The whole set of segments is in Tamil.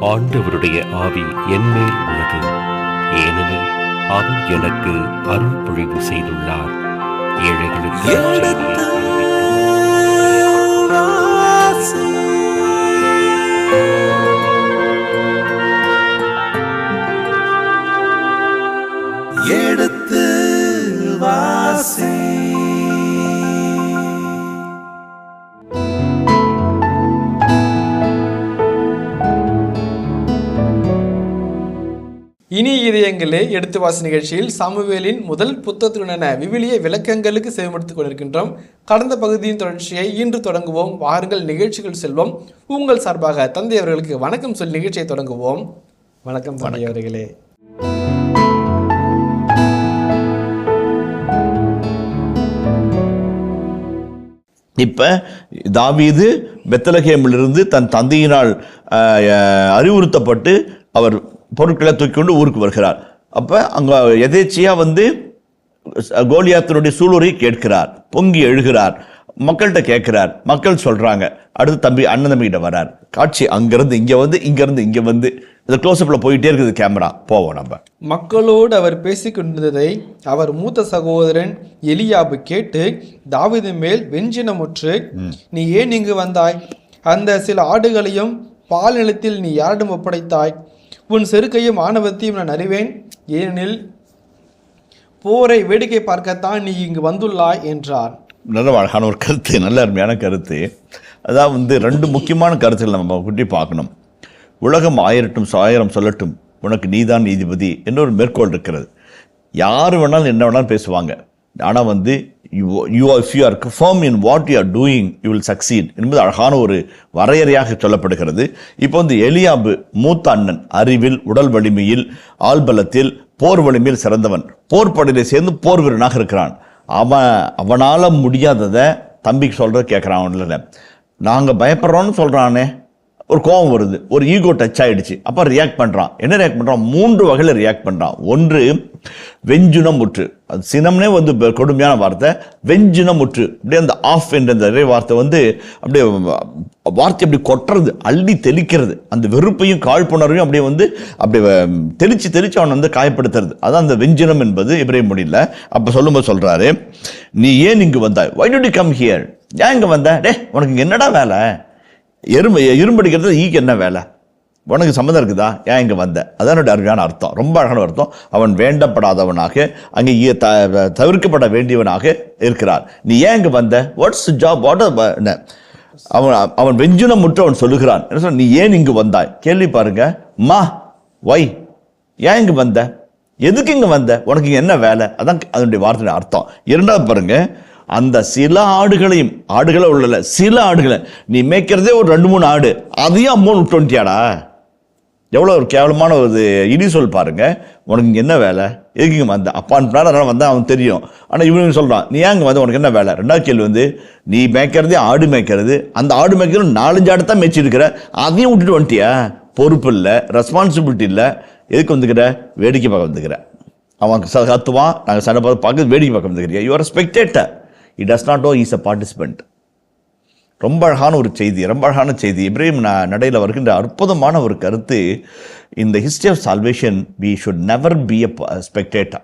ஆண்டவருடைய ஆவி என்மேல் உள்ளது, ஏனெனில் அவர் எனக்கு அருள் பொழிவு செய்துள்ளார். ஏழைகளுக்கு எடுத்து வாசி. இனி இதயங்களே எடுத்து வாசி நிகழ்ச்சியில் சாமுவேலின் முதல் புத்தகத்துடனான விவிலிய விளக்கங்களுக்கு செவிமடுத்துக் கொண்டிருக்கின்றோம். கடந்த பகுதியின் தொடர்ச்சியை இன்று தொடங்குவோம். வாருங்கள் நிகழ்ச்சிகள் செல்வோம். உங்கள் சார்பாக தந்தை அவர்களுக்கு வணக்கம் சொல்லி நிகழ்ச்சியை தொடங்குவோம். வணக்கம் தந்தை அவர்களே. இப்போ தாவீது பெத்லகேமிலிருந்து தன் தந்தையினால் அறிவுறுத்தப்பட்டு அவர் பொருட்களை தூக்கி கொண்டு ஊருக்கு வருகிறார். அப்போ அங்கே எதேச்சியாக கோலியாத்தினுடைய சூளுரை கேட்கிறார், பொங்கி எழுகிறார், மக்கள்கிட்ட கேட்கிறார், மக்கள் சொல்கிறாங்க. அடுத்து அண்ணன் தம்பிகிட்ட வரார். காட்சி அங்கேருந்து இங்கே வந்து, இங்கேருந்து இங்கே வந்து, இந்த க்ளோஸ்அப்பில் போயிட்டே இருக்குது கேமரா. போவோம் நம்ம. மக்களோடு அவர் பேசிக்கொண்டிருந்ததை அவர் மூத்த சகோதரன் எலியாபு கேட்டு தாவீது மேல் வெஞ்சினமுற்று, நீ ஏன் இங்கு வந்தாய்? அந்த சில ஆடுகளையும் பால் நிலத்தில் நீ யாரிடம் ஒப்படைத்தாய்? உன் செருக்கையும் ஆணவத்தையும் நான் அறிவேன், ஏனெனில் போரை வேடிக்கை பார்க்கத்தான் நீ இங்கு வந்துள்ளாய் என்றார். நல்ல அழகான ஒரு கருத்து, நல்ல அருமையான கருத்து. அதான் ரெண்டு முக்கியமான கருத்துக்கள் நம்ம குட்டி பார்க்கணும். உலகம் 1000 சொல்லட்டும், உனக்கு நீதான் நீதிபதி என்ற ஒரு மேற்கோள் இருக்கிறது. யார் வேணாலும் என்ன வேணாலும் பேசுவாங்க. ஆனால் if you are firm in what you are doing, you will succeed என்பது அழகான ஒரு வரையறையாக சொல்லப்படுகிறது. இப்போ எலியாபு மூத்த அண்ணன், அறிவில், உடல் வலிமையில், ஆள்பலத்தில், போர் வலிமையில் சிறந்தவன். போர் படையில் சேர்ந்து போர் வீரனாக இருக்கிறான். அவனால் முடியாததை தம்பிக்கு சொல்கிறத கேட்குறான். இல்லை, நாங்கள் பயப்படுறோன்னு சொல்கிறானே, ஒரு கோபம் வருது, ஒரு ஈகோ டச் ஆகிடுச்சு. அப்போ ரியாக்ட் பண்ணுறான். என்ன ரியாக்ட் பண்ணுறான்? 3 வகையில் ரியாக்ட் பண்ணுறான். ஒன்று வெஞ்சுனம் முற்று, அது சினம்னே கொடுமையான வார்த்தை. வெஞ்சுனம் முற்று, அப்படியே அந்த ஆஃப் என்ற அந்த வார்த்தை அப்படியே வார்த்தை அப்படி கொட்டுறது, அள்ளி தெளிக்கிறது. அந்த வெறுப்பையும் காழ்ப்புணர்வையும் அப்படியே தெளிச்சு அவன் காயப்படுத்துறது. அதான் அந்த வெஞ்சினம் என்பது எபிரேய மொழியில். அப்போ சொல்லும்போது சொல்கிறாரு, நீ ஏன் இங்கு வந்தாய்? why did you come here? ஏன் இங்கே வந்த? உனக்கு இங்கே என்னடா வேலை? இரும்படிக்கிறது ஈக்கு என்ன வேலை? உனக்கு சம்மந்தம் இருக்குதா? ஏன் இங்கே வந்த? அதான் அருமையான அர்த்தம், ரொம்ப அழகான அர்த்தம். அவன் வேண்டப்படாதவனாக, அங்கே தவிர்க்கப்பட வேண்டியவனாக இருக்கிறார். நீ ஏன் இங்கே வந்த? What's job? அவன் வெஞ்சுனம் முற்று அவன் சொல்லுகிறான். என்ன சொல்ல? நீ ஏன் இங்கு வந்தாய்? கேள்வி பாருங்க. வை, ஏன் இங்கே வந்த? எதுக்கு இங்கே வந்த? உனக்கு இங்கே என்ன வேலை? அதான் அதனுடைய வார்த்தையுடைய அர்த்தம். இரண்டாவது பாருங்க, அந்த சில ஆடுகளையும், ஆடுகளை உள்ள சில ஆடுகளை நீ மேய்க்கிறதே ஒரு 2-3 ஆடு, அதையும் அம்மோன்னு விட்டு வந்துட்டியாடா. எவ்வளோ ஒரு கேவலமான ஒரு இடி சொல் பாருங்க. உனக்கு இங்கே என்ன வேலை? எதுக்கு இங்கே வந்த? அப்பான்னு வந்தால் அவன் தெரியும். ஆனால் இவனுக்கு சொல்கிறான், நீ ஏன் இங்கே வந்து, உனக்கு என்ன வேலை? ரெண்டாவது கேள்வி நீ மேய்க்கிறதே ஆடு மேய்க்கிறது, அந்த ஆடு மேய்க்கிறது 4-5 ஆடு தான் மேய்ச்சிருக்கிற, அதையும் விட்டுட்டு வந்துட்டியா? பொறுப்பு இல்லை, ரெஸ்பான்சிபிலிட்டி இல்லை. எதுக்கு வந்துக்கிற? வேடிக்கை பார்க்க வந்துக்கிற. அவன் கத்துவான், நாங்கள் சண்டை பார்க்க வேடிக்கை பார்க்க வந்துக்கிறியா? You are a spectator. He does not know he is a participant. ரொம்ப அழகான ஒரு செய்தி, ரொம்ப அழகான செய்தி. இப்ராஹிம் நடையில் வருகின்ற அற்புதமான ஒரு கருத்து. In the history of salvation, we should never be a spectator.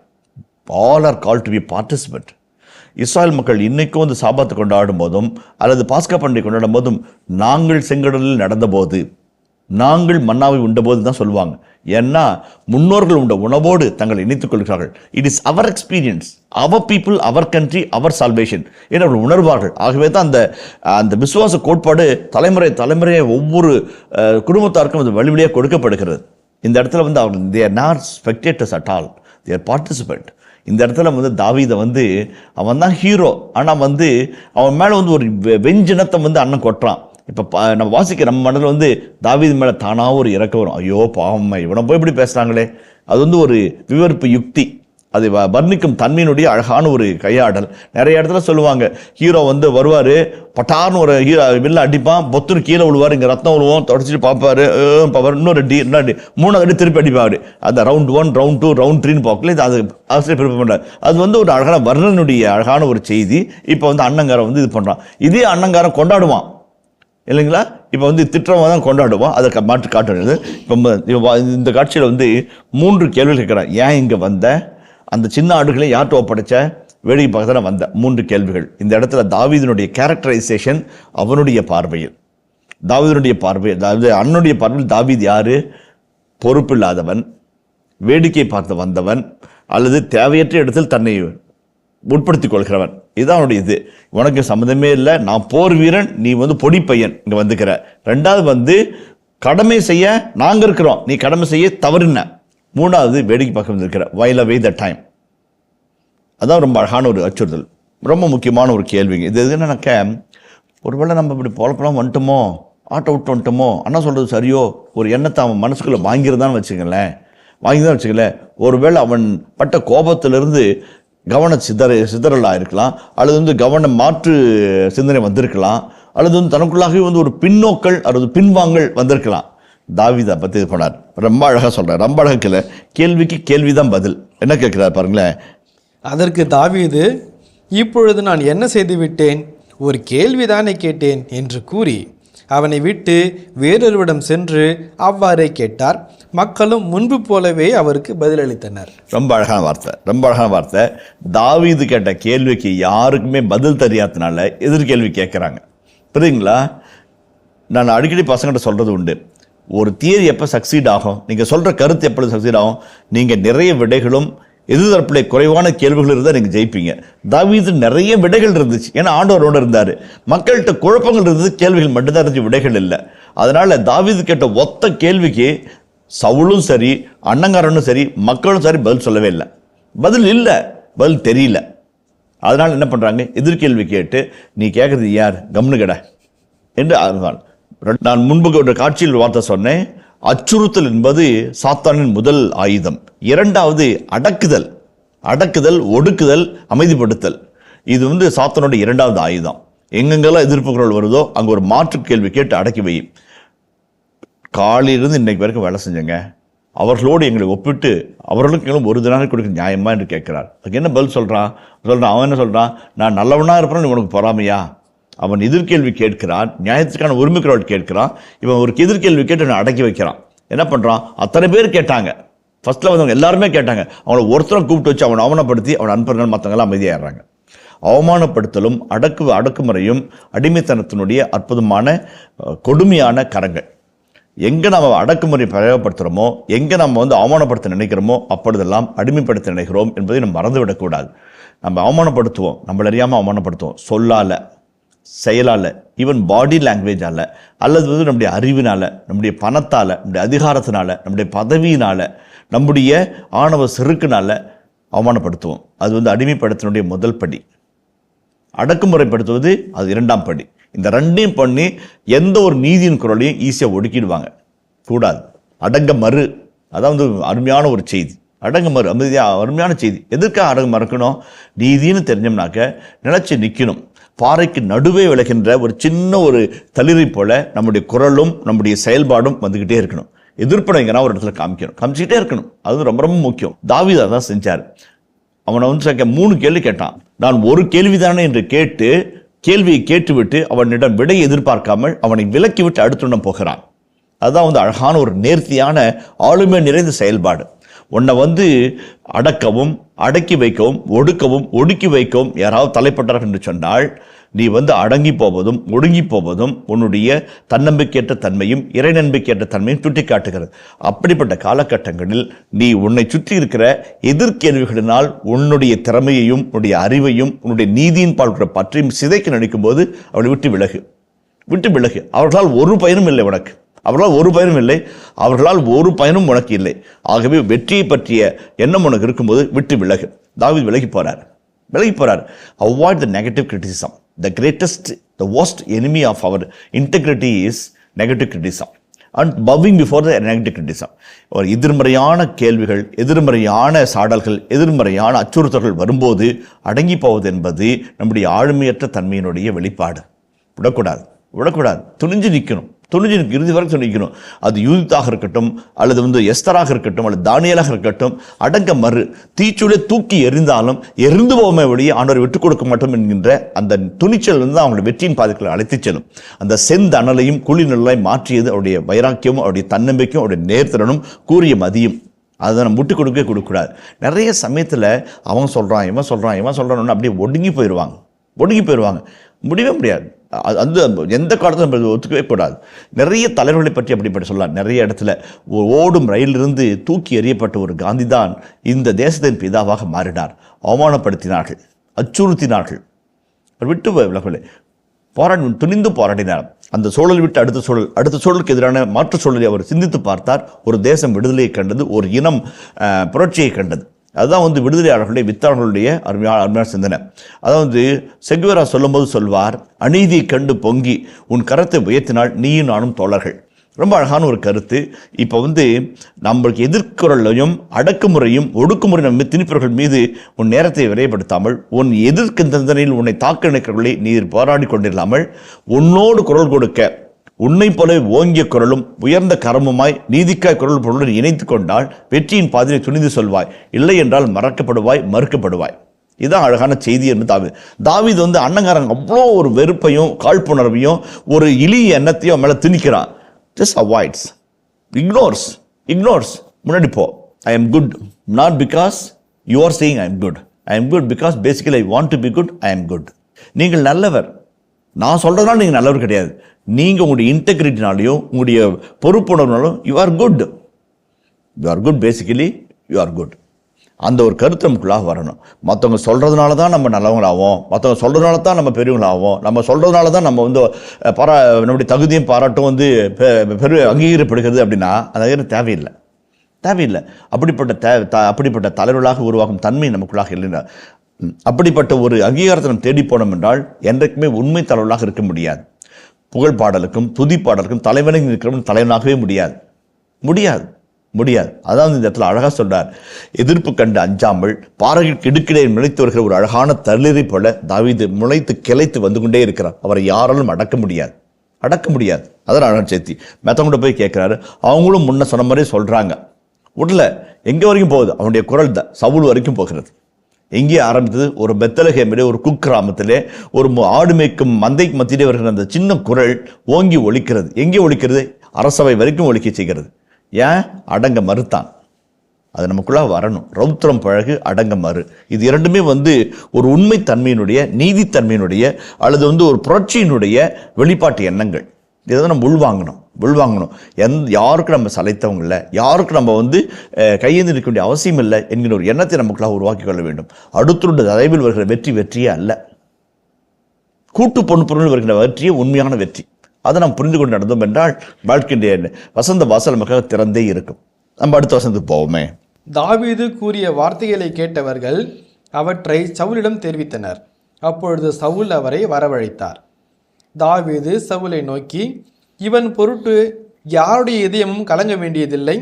All are called to be a participant. Israel மக்கள் இன்னைக்கும் சாபாத்தை கொண்டாடும் போதும் அல்லது பாஸ்கா பண்டிகை கொண்டாடும் போதும் நாங்கள் செங்கடலில் நடந்த போது, நாங்கள் மன்னாவை உண்டபோது தான் சொல்லுவாங்க. ஏன்னா முன்னோர்கள் உண்ட உணவோடு தங்களை இணைத்துக் கொள்கிறார்கள். It is our experience, our people, our country, our salvation என்று அவர்கள் உணர்வார்கள். ஆகவே தான் அந்த விசுவாச கோட்பாடு தலைமுறையை ஒவ்வொரு குடும்பத்தாருக்கும் அது வழிவழியாக கொடுக்கப்படுகிறது. இந்த இடத்துல அவர்கள் they are not spectators at all, they are participant. இந்த இடத்துல தாவீதை அவன் தான் ஹீரோ. ஆனால் அவன் மேலே ஒரு வெஞ்சினத்தை அண்ணன் கொட்டுறான். இப்போ நம்ம வாசிக்க நம்ம மனதில் தாவீது மேலே தானாக ஒரு இறக்க வரும். ஐயோ பாவம்மா, இவனை போய் இப்படி பேசுகிறாங்களே. அது ஒரு விவரிப்பு யுக்தி, அது வர்ணிக்கும் தன்மையினுடைய அழகான ஒரு கையாடல். நிறைய இடத்துல சொல்லுவாங்க, ஹீரோ வருவார், பட்டார்னு ஒரு வில்ல அடிப்பான், பொத்துன்னு கீழே விழுவார், இங்கே ரத்தம் விழுவோம், தொடச்சிட்டு பார்ப்பாரு, இன்னொரு அடி, 3வது அடி திருப்பி அடிப்பாரு. அந்த ரவுண்ட் 1, ரவுண்ட் 2, ரவுண்ட் 3ன்னு பார்க்கல. இது அது அவசியம் ப்ரிப்பேர் பண்ணுறாரு. அது ஒரு அழகான வர்ணனுடைய அழகான ஒரு செய்தி. இப்போ அண்ணங்காரன் இது பண்ணுறான். இதே அண்ணங்காரன் கொண்டாடுவான். இல்லைங்களா? இப்போ வந்து திட்டமாக தான் கொண்டாடுவோம், அதை மாற்றி காட்டுறது. இப்போ இந்த காட்சியில் வந்து 3 கேள்விகள் கேட்குறான். ஏன் இங்கே வந்த, அந்த சின்ன ஆடுகளை யார்கிட்ட ஒப்படைச்ச, வேடிக்கை பார்க்க தான் வந்த. 3 கேள்விகள். இந்த இடத்துல தாவீதினுடைய கேரக்டரைசேஷன் அவனுடைய பார்வையில், தாவீதினுடைய பார்வையில், அதாவது அண்ணனுடைய பார்வையில் தாவீது யாரு? பொறுப்பில்லாதவன், வேடிக்கை பார்த்து வந்தவன், அல்லது தேவையற்ற இடத்தில் தன்னை உட்படுத்திக் கொள்கிறவன். இதுதான் அவனுடைய இது. உனக்கு சம்மந்தமே இல்லை, நான் போர் வீரன், நீ வந்து பொடி பையன் இங்கே வந்துக்கிற. 2வது வந்து கடமை செய்ய நாங்கள் இருக்கிறோம், நீ கடமை செய்ய தவறுன. 3வது வேடிக்கை பார்க்க வந்திருக்கிற, while away the time. அதான் ரொம்ப அழகான ஒரு அச்சுறுத்தல், ரொம்ப முக்கியமான ஒரு கேள்விங்க இது. என்னன்னாக்க, ஒருவேளை நம்ம இப்படி பொழப்பெல்லாம் வந்துட்டோமோ, ஆட்டோ விட்டு வந்துட்டோமோ, அண்ணா சொல்கிறது சரியோ, ஒரு எண்ணத்தை அவன் மனசுக்குள்ளே வாங்கியிருந்தான்னு வச்சுக்கங்களேன். ஒருவேளை அவன் பட்ட கோபத்திலிருந்து கவன சிதறலாக இருக்கலாம், அல்லது வந்து கவன மாற்று சிந்தனை வந்திருக்கலாம், அல்லது வந்து தனக்குள்ளாகவே வந்து ஒரு பின்னோக்கல் அல்லது பின்வாங்கல் வந்திருக்கலாம். தாவீதை பற்றி இது பண்ணார், ரொம்ப அழகாக சொல்கிறார். ரொம்ப அழகாக கேள்விக்கு கேள்விதான் பதில். என்ன கேட்கிறார் பாருங்களேன். அதற்கு தாவீது, இப்பொழுது நான் என்ன செய்து விட்டேன், ஒரு கேள்விதானே கேட்டேன் என்று கூறி அவனை விட்டு வேறொருவிடம் சென்று அவ்வாறே கேட்டார். மக்களும் முன்பு போலவே அவருக்கு பதிலளித்தனர். ரொம்ப அழகான வார்த்தை. தாவீது கேட்ட கேள்விக்கு யாருக்குமே பதில் தெரியாதனால எதிர்கேள்வி கேட்குறாங்க. புரியுதுங்களா? நான் அடிக்கடி பசங்கிட்ட சொல்கிறது உண்டு, ஒரு தியரி எப்போ சக்சீட் ஆகும், நீங்கள் சொல்கிற கருத்து எப்பொழுது சக்சீட் ஆகும், நீங்கள் நிறைய விடைகளும் எதிர்த்தரப்பில் குறைவான கேள்விகள் இருந்தால் நீங்கள் ஜெயிப்பீங்க. தாவீது நிறைய விடைகள் இருந்துச்சு, ஏன்னா ஆண்டவரோடு இருந்தார். மக்கள்கிட்ட குழப்பங்கள் இருந்தது, கேள்விகள் மட்டும்தான் இருந்துச்சு, விடைகள் இல்லை. அதனால் தாவீது கேட்ட ஒத்த கேள்விக்கு சவுலும் சரி, அண்ணங்காரனும் சரி, மக்களும் சரி பதில் சொல்லவே இல்லை. பதில் தெரியல. அதனால் என்ன பண்ணுறாங்க, எதிர்கேள்வி கேட்டு நீ கேட்குறது யார், கம்னு கடை என்று அறிவான். நான் முன்பு ஒரு காட்சியில் வார்த்தை சொன்னேன், அச்சுறுத்தல் என்பது சாத்தானின் முதல் ஆயுதம். 2வது அடக்குதல், ஒடுக்குதல், அமைதிப்படுத்தல். இது வந்து சாத்தானோட 2வது ஆயுதம். எங்கெங்கெல்லாம் எதிர்ப்பு குரல் வருதோ அங்கே ஒரு மாற்று கேள்வி கேட்டு அடக்கி வை. காலையிலிருந்து இன்னைக்கு வரைக்கும் வேலை செஞ்சங்க, அவர்களோடு எங்களை ஒப்பிட்டு அவர்களுக்கு எங்களும் ஒரு தினம் கொடுக்க நியாயமா என்று கேட்கிறார். அதுக்கு என்ன பதில் சொல்கிறான்? அவன் என்ன சொல்கிறான், நான் நல்லவனாக இருப்பேன்னு உனக்கு பொறாமையா? அவன் எதிர்கேள்வி கேட்கிறான், நியாயத்துக்கான உரிமை குரல் கேட்கிறான். இவன் ஒரு எதிர்கேள்வி கேட்டு நான் அடக்கி வைக்கிறான். என்ன பண்ணுறான், அத்தனை பேர் கேட்டாங்க, ஃபர்ஸ்ட்டில் வந்தவங்க எல்லாருமே கேட்டாங்க, அவனை ஒருத்தரை கூப்பிட்டு வச்சு அவனை அவமானப்படுத்தி அவனை அனுப்புறாங்க, மற்றவங்களாம் அமைதியாகிறாங்க. அவமானப்படுத்தலும் அடக்குமுறையும் அடிமைத்தனத்தினுடைய அற்புதமான கொடுமையான கரங்கள். எங்கே நம்ம அடக்குமுறை பிரயோகப்படுத்துகிறோமோ, எங்கே நம்ம வந்து அவமானப்படுத்த நினைக்கிறோமோ, அப்பொழுதெல்லாம் அடிமைப்படுத்த நினைக்கிறோம் என்பதை நம்ம மறந்துவிடக்கூடாது. நம்ம அவமானப்படுத்துவோம், நம்மள அறியாமல் அவமானப்படுத்துவோம், சொல்லால், செயலால், ஈவன் பாடி லாங்குவேஜால், அல்லது வந்து நம்முடைய அறிவினால், நம்முடைய பணத்தால், நம்முடைய அதிகாரத்தினால, நம்முடைய பதவியினால், நம்முடைய ஆணவ செருக்கினால் அவமானப்படுத்துவோம். அது வந்து அடிமைப்படுத்தினுடைய முதல் படி. அடக்குமுறைப்படுத்துவது அது 2ஆம் படி. இந்த 2ஐயும் பண்ணி எந்த ஒரு நீதியின் குரலையும் ஈஸியாக ஒடுக்கிடுவாங்க. கூடாது. அடங்க மறு, அதான் வந்து அருமையான ஒரு செய்தி. அடங்க மறு, அமைதியாக அருமையான செய்தி. எதற்காக அடங்க மறுக்கணும்? நீதினு தெரிஞ்சோம்னாக்க நினைச்சு நிற்கணும். பாறைக்கு நடுவே விளைகின்ற ஒரு சின்ன ஒரு தளிரை போல நம்முடைய குரலும் நம்முடைய செயல்பாடும் வந்துக்கிட்டே இருக்கணும். எதிர்ப்படைங்கன்னா ஒரு இடத்துல காமிச்சிக்கிட்டே இருக்கணும். அது ரொம்ப ரொம்ப முக்கியம். தாவீது அதான் செஞ்சார். அவனை வந்து 3 கேள்வி கேட்டான். நான் ஒரு கேள்விதானே என்று கேள்வியை கேட்டுவிட்டு அவனிடம் விடையை எதிர்பார்க்காமல் அவனை விலக்கிவிட்டு அடுத்துடன் போகிறான். அதுதான் வந்து அழகான ஒரு நேர்த்தியான ஆளுமை நிறைந்த செயல்பாடு. உன்னை வந்து அடக்கவும், அடக்கி வைக்கவும், ஒடுக்கவும், ஒடுக்கி வைக்கவும் யாராவது தலைப்பட்டார்கள் என்று சொன்னால், நீ வந்து அடங்கி போவதும் ஒடுங்கி போவதும் உன்னுடைய தன்னம்பிக்கையற்ற தன்மையும் இறை நம்பிக்கையற்ற தன்மையும் சுட்டி காட்டுகிறது. அப்படிப்பட்ட காலகட்டங்களில் நீ உன்னை சுற்றி இருக்கிற எதிர்கேள்விகளினால் உன்னுடைய திறமையையும் உன்னுடைய அறிவையும் உன்னுடைய நீதியின் பால் பற்றியும் சிதைக்க நினைக்கும் போது அவளை விட்டு விலகு. அவர்களால் ஒரு பயனும் இல்லை உனக்கு. அவர்களால் ஒரு பயனும் உனக்கு இல்லை. ஆகவே வெற்றியை பற்றிய எண்ணம் உனக்கு இருக்கும்போது விட்டு விலகு. தாவீது விலகி போறார். Avoid the negative criticism. The worst enemy of our integrity is negative criticism and bowing before the negative criticism. ஒரு எதிர்மறையான கேள்விகள், எதிர்மறையான சாடல்கள், எதிர்மறையான அச்சுறுத்தல்கள் வரும்போது அடங்கி போவது என்பது நம்முடைய ஆளுமையற்ற தன்மையினுடைய வெளிப்பாடு. விடக்கூடாது. துணிஞ்சு நிற்கணும். துணிஞ்சு இறுதி வரைக்கும் நிற்கணும். அது யூதித்தாக இருக்கட்டும், அல்லது எஸ்தராக இருக்கட்டும், அல்லது தானியலாக இருக்கட்டும், அடங்க மறு, தீச்சூளை தூக்கி எறிந்தாலும் எரிந்து போமே வழியே ஆண்டவர் விட்டுக் கொடுக்க மாட்டோம் என்கின்ற அந்த துணிச்சல் அவங்களுடைய வெற்றியின் பாதைகளை அழைத்துச் செல்லும். அந்த செந்தணலையும் குளிர்நிலை மாற்றியது அவருடைய வைராக்கியமும், அவருடைய தன்னம்பிக்கையும், அவருடைய நேர்த்திறனும், கூறிய மதியும். அதை நம்ம முட்டு கொடுக்கக்கூடாது. நிறைய சமயத்தில் அவன் சொல்கிறான், இவன் சொல்கிறான்னு அப்படியே ஒடுங்கி போயிடுவாங்க. முடியவே முடியாது. அந்த எந்த காலத்தில் நம்ம ஒத்துக்கவே கூடாது. நிறைய தலைவர்களை பற்றி அப்படிப்பட்ட சொல்லலாம். நிறைய இடத்துல ஓடும் ரயிலிருந்து தூக்கி எறியப்பட்ட ஒரு காந்தி தான் இந்த தேசத்தின் பிதாவாக மாறினார். அவமானப்படுத்தினார்கள், அச்சுறுத்தினார்கள், விட்டு விலகலை துணிந்து போராடினார். அந்த சூழல் விட்டு அடுத்த சூழலுக்கு எதிரான மாற்று சூழலை அவர் சிந்தித்து பார்த்தார். ஒரு தேசம் விடுதலையை கண்டது, ஒரு இனம் புரட்சியை கண்டது. அதுதான் விடுதலையாளர்களுடைய வித்தாளர்களுடைய அருமையான சிந்தனை. அதாவது செகுவேரா சொல்லும்போது சொல்வார், அநீதியை கண்டு பொங்கி உன் கரத்தை உயர்த்தினால் நீயும் நானும் தோழர்கள். ரொம்ப அழகான ஒரு கருத்து. இப்போ நம்மளுக்கு எதிர்குறலையும் அடக்குமுறையும் ஒடுக்குமுறை நம்ம திணிப்பவர்கள் மீது உன் நேரத்தை விரைவுபடுத்தாமல், உன் எதிர்க்கு சிந்தனையில் உன்னை தாக்க நினைக்கிறவர்களை நீர் போராடி கொண்டிருக்காமல், உன்னோடு குரல் கொடுக்க உன்னை போல ஓங்கிய குரலும் உயர்ந்த கரமுமாய் நீதிக்காய் குரல் பொருளுடன் இணைத்து கொண்டால் வெற்றியின் பாதையை துணிந்து சொல்வாய், இல்லை என்றால் மறுக்கப்படுவாய். இதுதான் அழகான செய்தி என்று தாவீது அண்ணங்காரங்க அவ்வளோ ஒரு வெறுப்பையும் காழ்ப்புணர்வையும் ஒரு இழிய எண்ணத்தையும் மேலே திணிக்கிறான். Just avoids, ignores. முன்னாடி போ. I am good, not because you are saying I am good. I am good because basically I want to be good. I am good. நீங்கள் நல்லவர். நான் சொல்றதுனால நீங்கள் நல்லவர் கிடையாது. நீங்கள் உங்களுடைய இன்டெகிரிட்டினாலையும் உங்களுடைய பொறுப்புணர்வுனாலும் you are good. You are good, basically you are good. அந்த ஒரு கருத்து நமக்குள்ளாக வரணும். மற்றவங்க சொல்கிறதுனால தான் நம்ம நல்லவங்களாகும், மற்றவங்க சொல்கிறதுனால தான் நம்ம பெரியவங்களாகும், நம்ம சொல்கிறதுனால தான் நம்ம நம்முடைய தகுதியும் பாராட்டும் அங்கீகரிக்கப்படுகிறது அப்படின்னா அது தேவையில்லை. அப்படிப்பட்ட தலைவர்களாக உருவாகும் தன்மை நமக்குள்ளாக இல்லைன்னா, அப்படிப்பட்ட ஒரு அங்கீகாரத்தை நம்ம தேடி போனோம் என்றால் என்றைக்குமே உண்மை தலைவர்களாக இருக்க முடியாது. புகழ் பாடலுக்கும் துதி பாடலுக்கும் தலைவனாக இருக்கிறவன் தலைவனாகவே முடியாது. அதாவது இந்த இடத்துல அழகா சொல்றார், எதிர்ப்பு கண்டு அஞ்சாமல் பாறைகளுக்கு இடுக்கிடையே முளைத்து வருகிற ஒரு அழகான தளிரை போல தாவீது முளைத்து கிளைத்து வந்து கொண்டே இருக்கிறார். அவரை யாராலும் அடக்க முடியாது. அதான் அழகான செய்தி. மற்றவங்க போய் கேட்கிறாரு, அவங்களும் முன்ன சொன்ன மாதிரி சொல்றாங்க. உடல எங்க வரைக்கும் போகுது? அவனுடைய குரல் தான் சவுல் வரைக்கும் போகிறது. எங்கே ஆரம்பித்தது? ஒரு பெத்தலகேமிலே, ஒரு குக்கிராமத்திலே, ஒரு ஆடு மேய்க்கும் மந்தைக்கு மத்தியிலே வருகிற அந்த சின்ன குரல் ஓங்கி ஒலிக்கிறது. எங்கே ஒலிக்கிறது? அரசவை வரைக்கும் ஒலிக்க செய்கிறது. ஏன்? அடங்க மறுத்தான். அது நமக்குள்ள வரணும். ரௌத்திரம் பழகு, அடங்க மறு. இது இரண்டுமே ஒரு உண்மை தன்மையினுடைய, நீதித்தன்மையினுடைய, அல்லது ஒரு புரட்சியினுடைய வெளிப்பாட்டு எண்ணங்கள். இதை நம்ம உள்வாங்கணும். யாருக்கும் நம்ம சளைத்தவங்க இல்லை, யாருக்கும் நம்ம கையேந்தி நிற்க வேண்டிய அவசியம் இல்லை என்கிற ஒரு எண்ணத்தை நமக்குள்ளாக உருவாக்கி கொள்ள வேண்டும். அடுத்துடைய தயவில் வருகிற வெற்றியே அல்ல, கூட்டு பொறுப்புடன் வருகிற வெற்றியே உண்மையான வெற்றி. அதை நாம் புரிந்து கொண்டு நடந்தோம் என்றால் வாழ்க்கையுடைய வசந்த வாசல் நமக்காக திறந்தே இருக்கும். நம்ம அடுத்த வசந்தத்துக்கு போவோமே. தாவீது கூறிய வார்த்தைகளை கேட்டவர்கள் அவற்றை சவுலிடம் தெரிவித்தனர். அப்பொழுது சவுல் அவரை வரவழைத்தார். தாவீது சவுலை நோக்கி, இவன் பொருட்டு யாருடைய இதயமும் கலங்க வேண்டியதில்லை.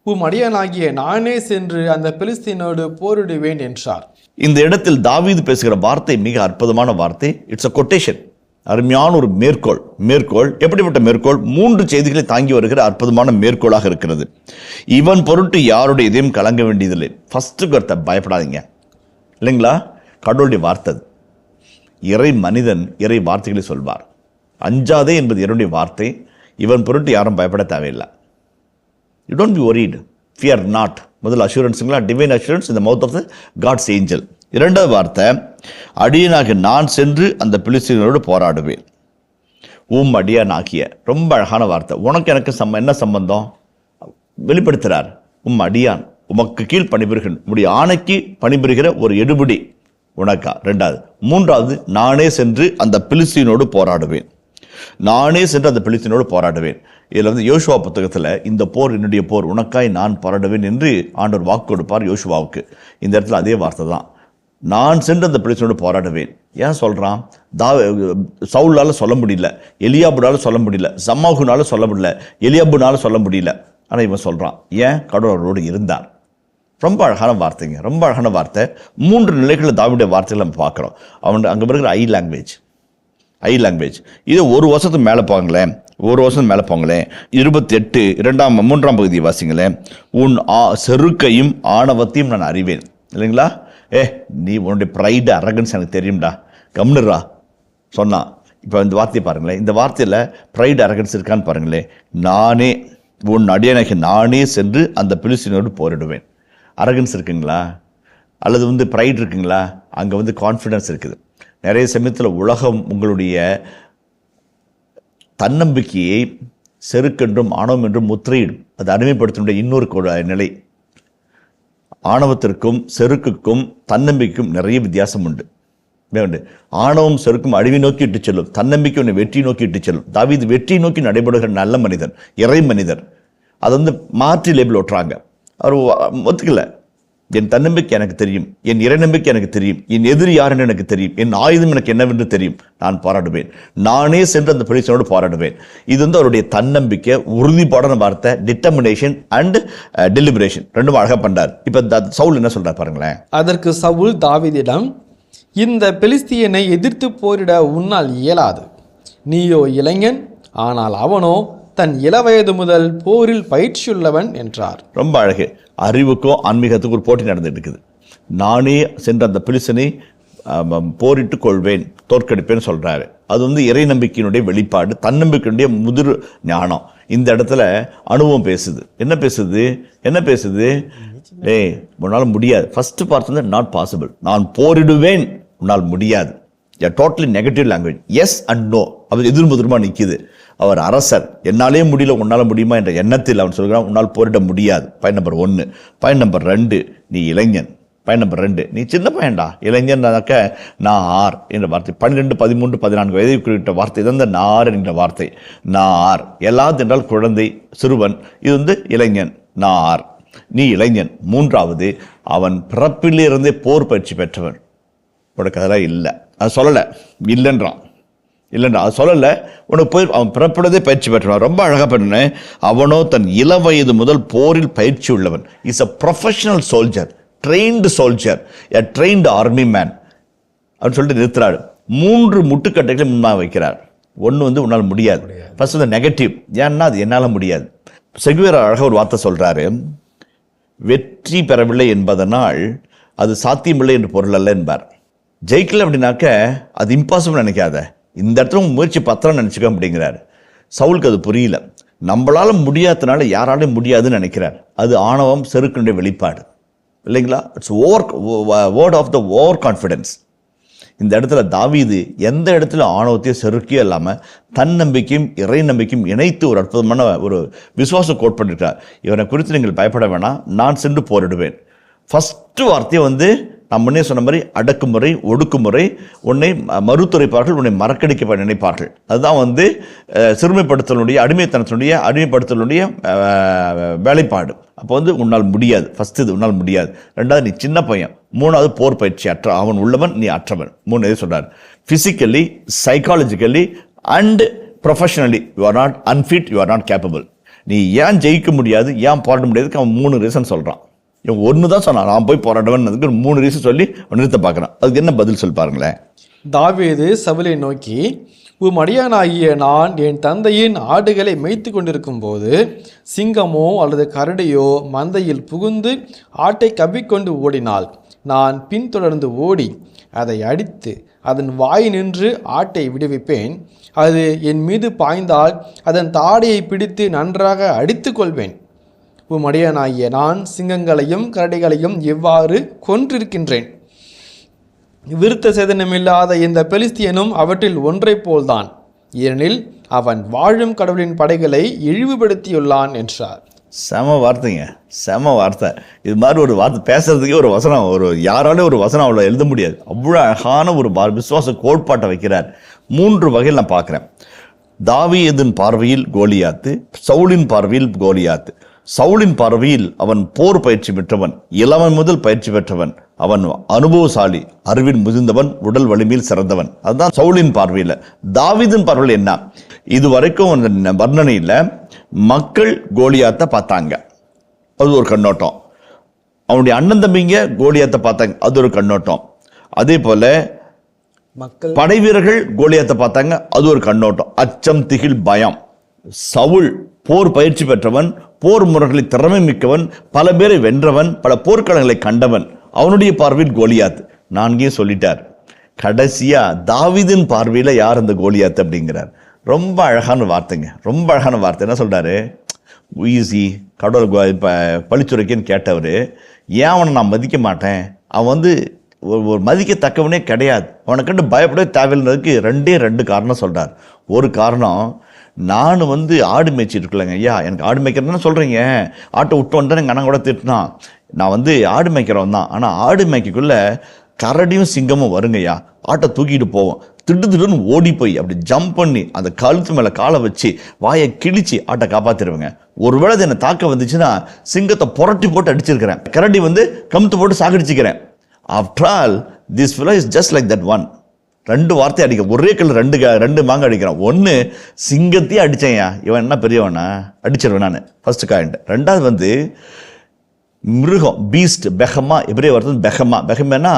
உம் அடியானாகிய நானே சென்று அந்த பெலிஸ்தீனோடு போரிடுவேன் என்றார். இந்த இடத்தில் தாவீது பேசுகிற வார்த்தை மிக அற்புதமான வார்த்தை. It's a quotation. அருமையான ஒரு மேற்கோள். எப்படிப்பட்ட மேற்கோள்? 3 செய்திகளை தாங்கி வருகிற அற்புதமான மேற்கோளாக இருக்கிறது. இவன் பொருட்டு யாருடைய இதயம் கலங்க வேண்டியதில்லை. ஃபர்ஸ்ட் கருத்தை பயப்படாதீங்க, இல்லைங்களா? கடவுளுடைய வார்த்தை. இறை மனிதன் இறை வார்த்தைகளை சொல்வார். அஞ்சாதே என்பது இறைவனுடைய வார்த்தை. இவன் பொருட்டு யாரும் பயப்பட தேவையில்லை. You don't be worried, fear not. முதல் அஷூரன்ஸுங்களா, divine assurance in the mouth of the God's angel. இரண்டாவது வார்த்தை, அடியனாக நான் சென்று அந்த பிலிஸ்தீனரோடு போராடுவேன். உம் அடியானாகிய. ரொம்ப அழகான வார்த்தை. உனக்கு எனக்கு என்ன சம்பந்தம் வெளிப்படுத்துகிறார். உம் அடியான், உமக்கு கீழ் பணிபுரிகிற, உடைய ஆணைக்கு பணிபுரிகிற ஒரு எடுபடி உனக்கா. ரெண்டாவது. மூன்றாவது, நானே சென்று அந்த பிலிஸ்தீனோடு போராடுவேன். இதில் யோசுவா புத்தகத்தில் இந்த போர் என்னுடைய போர், உனக்காய் நான் போராடுவேன் என்று ஆண்டவர் வாக்கு கொடுப்பார் யோசுவாவுக்கு. இந்த இடத்துல அதே வார்த்தை தான். நான் சென்று அந்த பிலிஸ்தீனோடு போராடுவேன். ஏன் சொல்கிறான்? சவுலால் சொல்ல முடியல, எலியாபுனால சொல்ல முடியல, சம்மாகுனால சொல்ல முடியல, எலியாபுனால சொல்ல முடியல. ஆனால் இவன் சொல்கிறான். ஏன்? கடவுள் அவரோடு இருந்தார். ரொம்ப அழகான வார்த்தைங்க, ரொம்ப அழகான வார்த்தை. 3 நிலைகளில் தாவீதுடைய வார்த்தைகளை நம்ம பார்க்குறோம். அவன் அங்கே இருக்கிற ஐ லாங்குவேஜ். இது ஒரு வருஷத்துக்கு மேலே போங்களேன். ஒரு வருஷம் மேலே போங்களேன். 28 3ஆம் பகுதியை வாசிங்களேன். உன் செருக்கையும் ஆணவத்தையும் நான் அறிவேன். இல்லைங்களா? நீ உன்னுடைய ப்ரைடு அரகன்ஸ் எனக்கு தெரியும்டா, கம்னுரா சொன்னான். இப்போ இந்த வார்த்தையை பாருங்களேன். இந்த வார்த்தையில் ப்ரைடு அரகன்ஸ் இருக்கான்னு பாருங்களேன். நானே உன் அடியனாகிய நானே சென்று அந்த பிலிஸ்தீனோடு போரிடுவேன். அரகன்ஸ் இருக்குங்களா? அல்லது ப்ரைட் இருக்குங்களா? அங்கே கான்ஃபிடன்ஸ் இருக்குது. நிறைய சமயத்தில் உலகம் உங்களுடைய தன்னம்பிக்கையை செருக்கென்றும் ஆணவம் என்றும் முத்திரையிடும். அது அடிமைப்படுத்தினுடைய இன்னொரு நிலை. ஆணவத்திற்கும் செருக்குக்கும் தன்னம்பிக்கைக்கும் நிறைய வித்தியாசம் உண்டு. ஆணவம் செருக்கும் அழிவை நோக்கி இட்டு செல்லும், தன்னம்பிக்கை உன்னை வெற்றி நோக்கி இட்டு செல்லும். தாவீது வெற்றி நோக்கி நடைபெறுகிற நல்ல மனிதர், இறை மனிதர். அதை மாற்றி லேபிள் ஓட்டுறாங்க. அவர் ஒத்துக்கல. என் தன்னம்பிக்கை எனக்கு தெரியும், என் இறை நம்பிக்கை எனக்கு தெரியும், என் எதிரி யாருன்னு எனக்கு தெரியும், என் ஆயுதம் எனக்கு என்னவென்று தெரியும், நான் போராடுவேன், நானே சென்று அந்த பிலிஸ்தீனோடு போராடுவேன். இது அவருடைய தன்னம்பிக்கை, உறுதிப்பாடான வார்த்தை, டிட்டர்மினேஷன் அண்ட் டெலிபரேஷன் ரெண்டும் அழகா பண்றார். இப்ப சவுல் என்ன சொல்றார் பாருங்களேன். அதற்கு சவுல் தாவீதிடம், இந்த பெலிஸ்தியனை எதிர்த்து போரிட உன்னால் இயலாது. நீயோ இளைஞன், ஆனால் அவனோ தன் இளவயது முதல் போரில் பயிற்சியுள்ளவன் என்றார். ரொம்ப அழகு. அறிவுக்கும் ஆன்மீகத்துக்கும் ஒரு போட்டி நடந்துட்டு இருக்குது. நானே சென்ற அந்த பிலிஸ்தீனை போரிட்டு கொள்வேன், தோற்கடிப்பேன்னு சொல்றாரு. அது இறை நம்பிக்கையினுடைய வெளிப்பாடு, தன்னம்பிக்கையினுடைய முதிர் ஞானம். இந்த இடத்துல அனுபவம் பேசுது. என்ன பேசுது? உன்னால் முடியாது. ஃபர்ஸ்ட் பார்த்து நாட் பாசிபிள். நான் போரிடுவேன், உன்னால் முடியாது. Totally negative language. Yes and no. அவர் எதிர்முதிர்மா நிற்கிது. அவர் அரசர், என்னாலே முடியல உன்னால் முடியுமா என்ற எண்ணத்தில் அவன் சொல்கிறான், உன்னால் போரிட முடியாது. Point number 1. பாயிண்ட் நம்பர் 2, நீ இளைஞன். பாயிண்ட் நம்பர் 2, நீ சின்ன பையன்டா. இளைஞன்னாக்க நான் ஆர் என்ற வார்த்தை 12, 13, 14 வயதை குறிப்பிட்ட வார்த்தை தான் நார் என்ற வார்த்தை. நார் எல்லாத்து என்றால் குழந்தை, சிறுவன். இது இளைஞன், நார். நீ இளைஞன். 3வது, அவன் பிறப்பிலிருந்தே போர் பயிற்சி பெற்றவன். உனக்கு அதெல்லாம் இல்லை, அது சொல்லலை, இல்லைன்றான். அது சொல்லலை, உனக்கு போய் அவன் பிறப்பிடதே பயிற்சி பெற்றவன். ரொம்ப அழகாக பண்ணேன். அவனோ தன் இளவயது முதல் போரில் பயிற்சி உள்ளவன். Is a professional soldier, trained soldier, a trained army man அப்படின்னு சொல்லிட்டு நிறுத்துறாரு. 3 முட்டுக்கட்டைகளை முன்பாக வைக்கிறார். ஒன்று உன்னால் முடியாது. First negative. ஏன்னா அது என்னால் முடியாது. செகுவேரா அழகாக ஒரு வார்த்தை சொல்றாரு, வெற்றி பெறவில்லை என்பதனால் அது சாத்தியமில்லை என்று பொருள் அல்ல என்பார். ஜெயிக்கல அப்படின்னாக்க அது இம்பாசிபிள் நினைக்காத, இந்த இடத்துல முயற்சி பத்திரம் நினைச்சுக்க அப்படிங்கிறார். சவுலுக்கு அது புரியல. நம்மளால முடியாதனால யாராலையும் முடியாதுன்னு நினைக்கிறார். அது ஆணவம், செருக்கினுடைய வெளிப்பாடு இல்லைங்களா? It's word of the over confidence. இந்த இடத்துல தாவீது எந்த இடத்துல ஆணவத்தையும் செருக்கியும் இல்லாமல் தன்னம்பிக்கையும் இறை நம்பிக்கையும் இணைத்து ஒரு அற்புதமான ஒரு விசுவாசம் கோட் பண்ணிருக்கார். இவனை குறித்து நீங்கள் பயப்பட வேணாம், நான் சென்று போரிடுவேன். ஃபர்ஸ்ட் வார்த்தையை நான் முன்னே சொன்ன மாதிரி அடக்குமுறை, ஒடுக்குமுறை, உன்னை மறுத்துரைப்பார்கள், உன்னை மறக்கடிக்க நினைப்பார்கள். அதுதான் சிறுமைப்படுத்தலுடைய அடிமைப்படுத்தலுடைய வேலைப்பாடு. அப்போ உன்னால் முடியாது. ஃபர்ஸ்ட் இது உன்னால் முடியாது. 2வது நீ சின்ன பையன். 3வது போர் பயிற்சி அவன் உள்ளவன், நீ அற்றவன். 3 சொல்றாரு. Physically, psychologically and professionally you are not unfit, you are not capable. நீ ஏன் ஜெயிக்க முடியாது, ஏன் போராட முடியாதுக்கு அவன் 3 ரீசன் சொல்றான். இவன் ஒன்று தான் சொன்னான், நான் போய் போராடுவேன். 3 ரீசன் சொல்லி நிறுத்த பார்க்குறான். அதுக்கு என்ன பதில் சொல்லி பாருங்களேன். தாவீது சவுலை நோக்கி, உம் அடியானாகிய நான் என் தந்தையின் ஆடுகளை மேய்த்து கொண்டிருக்கும் போது சிங்கமோ அல்லது கரடியோ மந்தையில் புகுந்து ஆட்டை கவ்விக்கொண்டு ஓடினால் நான் பின்தொடர்ந்து ஓடி அதை அடித்து அதன் வாய் நின்று ஆட்டை விடுவிப்பேன். அது என் மீது பாய்ந்தால் அதன் தாடையை பிடித்து நன்றாக அடித்து கொள்வேன். உம் அடியானாகிய நான் சிங்கங்களையும் கரடிகளையும் எவ்வாறு கொன்றிருக்கின்றேன். விருத்த சேதனமில்லாத இந்த பெலிஸ்தியனும் அவற்றில் ஒன்றை போல்தான், ஏனெனில் அவன் வாழும் கடவுளின் படைகளை இழிவுபடுத்தியுள்ளான் என்றார். செம வார்த்தைங்க, செம வார்த்தை. இது மாதிரி ஒரு வார்த்தை பேசுறதுக்கே ஒரு வசனம், யாராலே ஒரு வசனம் அவ்வளோ எழுத முடியாது. அவ்வளோ அழகான ஒரு விசுவாச கோட்பாட்டை வைக்கிறார். 3 வகையில் நான் பார்க்குறேன். தாவீதின் பார்வையில் கோலியாத்து, சவுலின் பார்வையில் கோலியாத்து. சவுலின் பார்வையில் அவன் போர் பயிற்சி பெற்றவன், இளவன் முதல் பயிற்சி பெற்றவன், அவன் அனுபவசாலி, அறிவில் முதிர்ந்தவன், உடல் வலிமையில் சிறந்தவன். அதுதான் சவுலின் பார்வையில். தாவீதின் பார்வையில் என்ன? இதுவரைக்கும் வர்ணனையில் மக்கள் கோலியாத்தை பார்த்தாங்க, அது ஒரு கண்ணோட்டம். அவனுடைய அண்ணன் தம்பிங்க கோலியாத்தை பார்த்தாங்க, அது ஒரு கண்ணோட்டம். அதே போல மக்கள் படை வீரர்கள் கோலியாத்தை பார்த்தாங்க, அது ஒரு கண்ணோட்டம். அச்சம், திகில், பயம். சவுல் போர் பயிற்சி பெற்றவன், போர் முறைகளை திறமை மிக்கவன், பல பேரை வென்றவன், பல போர்க்களங்களை கண்டவன். அவனுடைய பார்வையில் கோலியாத். நான்கே சொல்லிட்டார். கடைசியா தாவீதின் பார்வையில யார் அந்த கோலியாத் அப்படிங்கிறார். ரொம்ப அழகான வார்த்தைங்க, ரொம்ப அழகான வார்த்தை. என்ன சொல்றாரு? ஈஸி கடவுள் பழிச்சுரைக்கன்னு கேட்டவர், ஏன் அவனை நான் மதிக்க மாட்டேன், அவன் ஒரு மதிக்கத்தக்கவனே கிடையாது, அவனை கண்டு பயப்படவே தேவையில்லைன்றதுக்கு ரெண்டு காரணம் சொல்றார். ஒரு காரணம், நான் ஆடு மேய்ச்சிட்டு இருக்கலங்க ஐயா, எனக்கு ஆடு மேய்க்கிறதுன்னு சொல்கிறீங்க, ஆட்டை விட்டு வந்தேன் எங்கள் அண்ணன் கூட திட்டினான், நான் ஆடு மேய்க்கிறவன் தான், ஆனால் ஆடு மேய்க்கக்குள்ள கரடியும் சிங்கமும் வருங்கய்யா, ஆட்டை தூக்கிட்டு போவோம், திட்டுன்னு ஓடி போய் அப்படி ஜம்ப் பண்ணி அந்த கழுத்து மேலே காலை வச்சு வாயை கிழிச்சு ஆட்டை காப்பாற்றிடுவேங்க. ஒருவேளை என்னை தாக்க வந்துச்சுன்னா சிங்கத்தை புரட்டி போட்டு அடிச்சிருக்கிறேன், கரடி கமுத்து போட்டு சாகடிச்சிக்கிறேன். After all this fellow is just like that one. ரெண்டு வார்த்தை அடிக்க, ஒரே கல் ரெண்டு மாங்க அடிக்கிறான். ஒன்று சிங்கத்தையே அடித்தேன்யா, இவன் என்ன பெரியவனா, அடிச்சிருவேன் நான், ஃபர்ஸ்ட் காயிண்ட். ரெண்டாவது மிருகம், பீஸ்ட், பெஹமா, எப்படியே வருது பெஹமா, பெஹமானா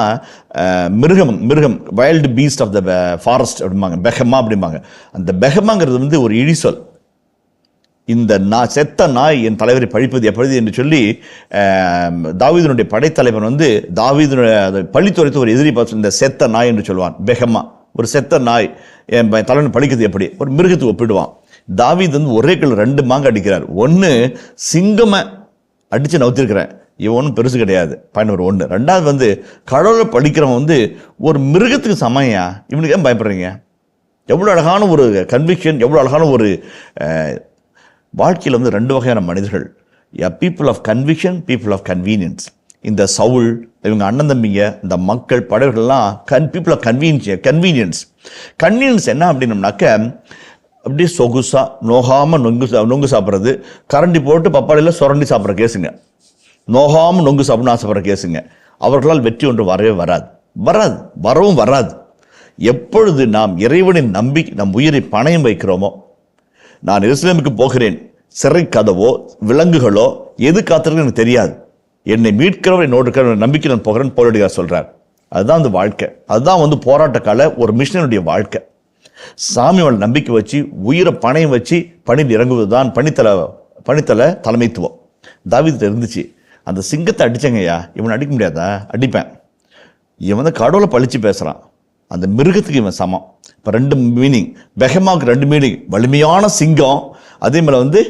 மிருகம், wild beast of the forest அப்படிம்பாங்க, பெஹமா அப்படிம்பாங்க. அந்த பெஹமாங்கிறது ஒரு இழிசொல். இந்த செத்த நாய் என் தலைவரை பழிப்பது எப்பொழுது என்று சொல்லி தாவீதினுடைய படைத்தலைவன் தாவீதினுடைய பழித்துரைத்து ஒரு எதிரி பார்த்து இந்த செத்த நாய் என்று சொல்லுவான். பெஹமா, ஒரு செத்த நாய் என் தலைவன் பழிக்கிறது எப்படி, ஒரு மிருகத்துக்கு ஒப்பிடுவான். தாவீது ஒரே கல் ரெண்டு மாங்க அடிக்கிறார். ஒன்று சிங்கமை அடித்து நவுத்திருக்கிறேன், இவன் ஒன்றும் பெருசு கிடையாது, பயன் ஒரு ஒன்று. ரெண்டாவது கடவுளை பழிக்கிறவன் ஒரு மிருகத்துக்கு சமையா, இவனுக்கு ஏன் பயப்படுறீங்க? எவ்வளோ அழகான ஒரு கன்விக்ஷன், எவ்வளோ அழகான ஒரு வாழ்க்கையில் ரெண்டு வகையான மனிதர்கள், people of conviction, people of convenience. இந்த சவுல், இவங்க அண்ணன் தம்பிங்க, இந்த மக்கள் படைவர்கள்லாம் பீப்புள் ஆஃப் கன்வீனியன்ஸ் என்ன அப்படின்னம்னாக்க, அப்படியே சொகுசா நோகாமல் நொங்கு சாப்பிட்றது, கரண்டி போட்டு பப்பாளியில் சுரண்டி சாப்பிட்ற கேஸுங்க, நோகாமல் நொங்கு சாப்பிட்ணும் ஆசைப்படுற கேஸுங்க. அவர்களால் வெற்றி ஒன்று வரவும் வராது. எப்பொழுது நாம் இறைவனின் நம்பி நம் உயிரை பணயம் வைக்கிறோமோ, நான் எருசலேமுக்கு போகிறேன், சிறை கதவோ விலங்குகளோ எது காத்திருக்கு எனக்கு தெரியாது, என்னை மீட்கிறவர் என்னோடு இருக்கிற நம்பிக்கை நான் போகிறேன் போராடியார் சொல்றார். அதுதான் அந்த வாழ்க்கை, அதுதான் போராட்ட கால ஒரு மிஷனருடைய வாழ்க்கை. சாமியோட நம்பிக்கை வச்சு உயிரை பணையம் வச்சு பணியில் இறங்குவது தான் பணித்தலை தலைமைத்துவம். தாவீது இருந்துச்சு. அந்த சிங்கத்தை அடிச்சங்கய்யா, இவன் அடிக்க முடியாதா, அடிப்பேன். இவன் கடவுளை பழிச்சு பேசுறான், அந்த மிருகத்துக்கு இவன் சமம். இப்போ ரெண்டு மீனிங், பெஹமாவுக்கு ரெண்டு மீனிங், வலிமையான சிங்கம், அதே மேலே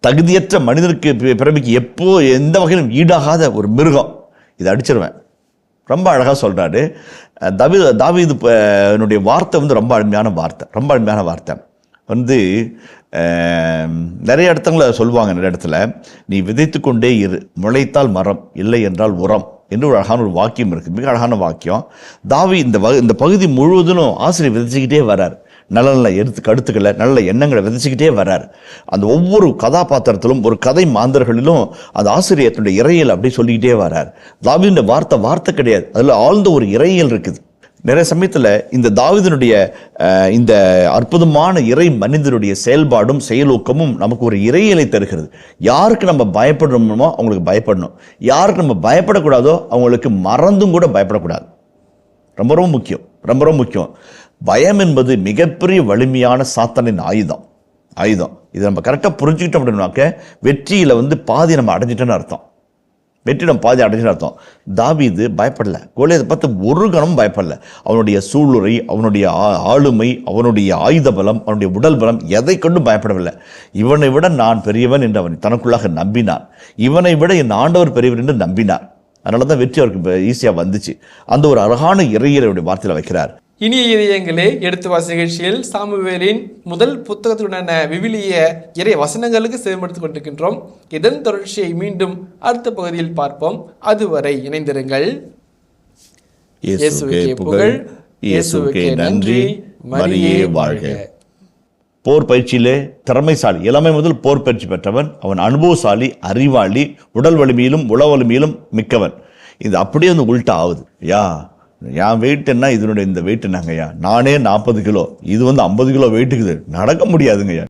தகுதியற்ற மனிதனுக்கு பிறமைக்கு எப்போ எந்த வகையிலும் ஈடாகாத ஒரு மிருகம், இதை அடிச்சிருவேன். ரொம்ப அழகாக சொல்கிறாரு தாவீது. என்னுடைய வார்த்தை ரொம்ப அருமையான வார்த்தை. நிறைய இடத்துல சொல்லுவாங்க, நிறைய இடத்துல நீ விதைத்து கொண்டே இரு, முளைத்தால் மரம், இல்லை என்றால் உரம் என்று ஒரு அழகான ஒரு வாக்கியம் இருக்குது, மிக அழகான வாக்கியம். இந்த பகுதி முழுவதும் ஆசிரியர் விதைச்சிக்கிட்டே வர்றார், நல்ல கருத்துக்களை, நல்ல எண்ணங்களை விதைச்சிக்கிட்டே வர்றார். அந்த ஒவ்வொரு கதாபாத்திரத்திலும், ஒரு கதை மாந்தர்களிலும் அந்த ஆசிரியர் தன்னுடைய இறையியல் அப்படி சொல்லிக்கிட்டே வர்றார். தாவீதுடைய வார்த்தை கிடையாது, அதில் ஆழ்ந்த ஒரு இறையியல் இருக்குது. நிறைய சமயத்தில் இந்த தாவீதினுடைய இந்த அற்புதமான இறை மனிதனுடைய செயல்பாடும் செயலூக்கமும் நமக்கு ஒரு இறையியலை தருகிறது. யாருக்கு நம்ம பயப்படணுமோ அவங்களுக்கு பயப்படணும், யாருக்கு நம்ம பயப்படக்கூடாதோ அவங்களுக்கு மறந்தும் கூட பயப்படக்கூடாது. ரொம்ப முக்கியம். பயம் என்பது மிகப்பெரிய வலிமையான சாத்தானின் ஆயுதம். இதை நம்ம கரெக்டாக புரிஞ்சுக்கிட்டோம் அப்படின்னாக்க வெற்றியில் பாதி நம்ம அடைஞ்சிட்டோன்னு அர்த்தம். தாவீது பயப்படல, கோலியாத்தை பார்த்து ஒரு கணமும் பயப்படல. அவனுடைய சூளுரை, அவனுடைய ஆளுமை, அவனுடைய ஆயுத பலம், அவனுடைய உடல் பலம், எதை கொண்டும் பயப்படவில்லை. இவனை விட நான் பெரியவன் என்று அவன் தனக்குள்ளாக நம்பினார். இவனை விட என் ஆண்டவர் பெரியவர் என்று நம்பினார். அதனால தான் வெற்றி அவருக்கு ஈஸியாக வந்துச்சு. அந்த ஒரு அழகான இறையியலுடைய வார்த்தையில் வைக்கிறார். இனிய இதயங்களே, எடுத்து வாசி நிகழ்ச்சியில் சாமுவேலின் முதல் புத்தகத்துடனான விவிலிய இறை வசனங்களுக்கு செவிமடுத்துக் கொண்டிருக்கின்றோம். இதன் தொடர்ச்சியை மீண்டும் அடுத்த பகுதியில் பார்ப்போம். அதுவரை இணைந்திருங்கள். இயேசுவுக்கே புகழ், இயேசுவுக்கே நன்றி, மரியே வாழ்க. போர் பயிற்சியிலே திறமைசாலி, இளமை முதல் போர் பயிற்சி பெற்றவன். அவன் அனுபவசாலி, அறிவாளி, உடல் வலிமையிலும் உள வலிமையிலும் மிக்கவன். இது அப்படியே உள்டா ஆகுது. என் வெயிட் என்ன, இதனுடைய இந்த வெயிட் என்னங்கய்யா, நானே 40 கிலோ, இது 50 கிலோ வெயிட்டுக்குது, நடக்க முடியாதுங்கய்யா.